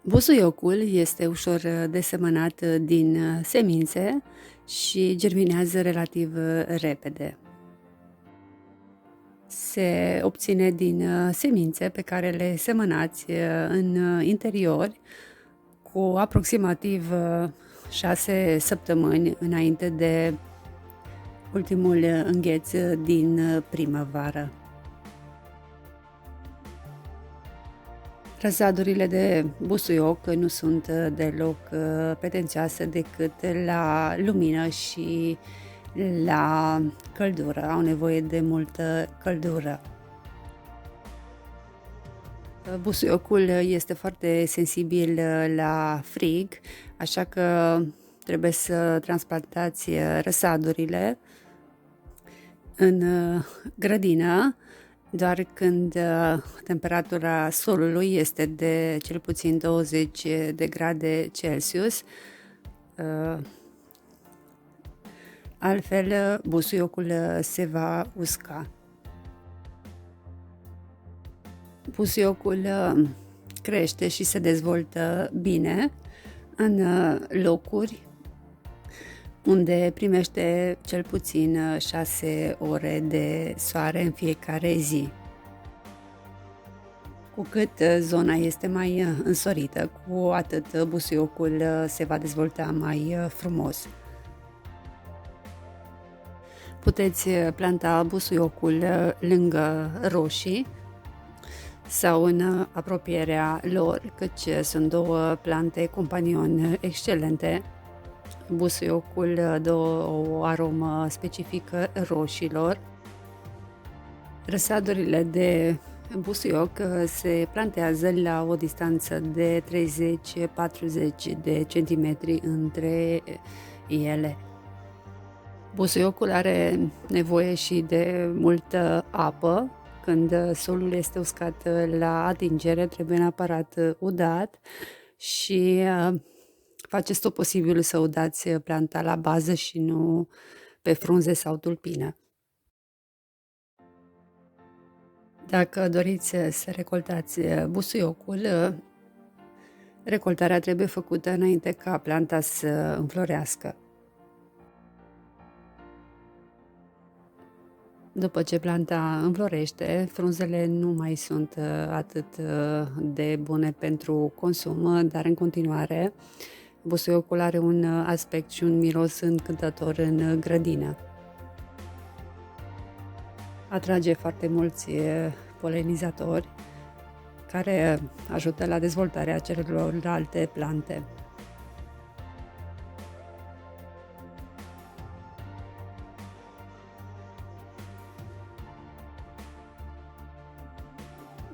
Busuiocul este ușor de semănat din semințe și germinează relativ repede. Se obține din semințe pe care le semănați în interiori cu aproximativ 6 săptămâni înainte de ultimul îngheț din primăvară. Răsadurile de busuioc nu sunt deloc pretențioase decât la lumină și la căldură. Au nevoie de multă căldură. Busuiocul este foarte sensibil la frig, așa că trebuie să transplantați răsadurile în grădină doar când temperatura solului este de cel puțin 20 de grade Celsius. Altfel, busuiocul se va usca. Busuiocul crește și se dezvoltă bine în locuri unde primește cel puțin 6 ore de soare în fiecare zi. Cu cât zona este mai însorită, cu atât busuiocul se va dezvolta mai frumos. Puteți planta busuiocul lângă roșii sau în apropierea lor, căci sunt două plante companion excelente. Busuiocul dă o aromă specifică roșilor. Răsadurile de busuioc se plantează la o distanță de 30-40 de centimetri între ele. Busuiocul are nevoie și de multă apă. Când solul este uscat la atingere, trebuie neapărat udat și faceți tot posibilul să udați planta la bază și nu pe frunze sau tulpină. Dacă doriți să recoltați busuiocul, recoltarea trebuie făcută înainte ca planta să înflorească. După ce planta înflorește, frunzele nu mai sunt atât de bune pentru consum, dar în continuare busuiocul are un aspect și un miros încântător în grădină. Atrage foarte mulți polenizatori care ajută la dezvoltarea celorlalte plante.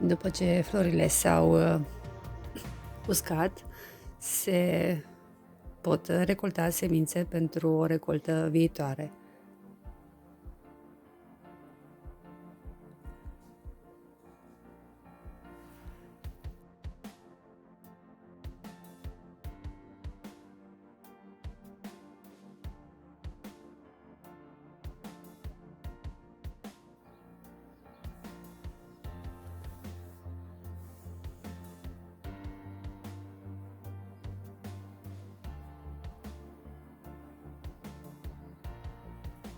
După ce florile s-au uscat, se pot recolta semințe pentru o recoltă viitoare.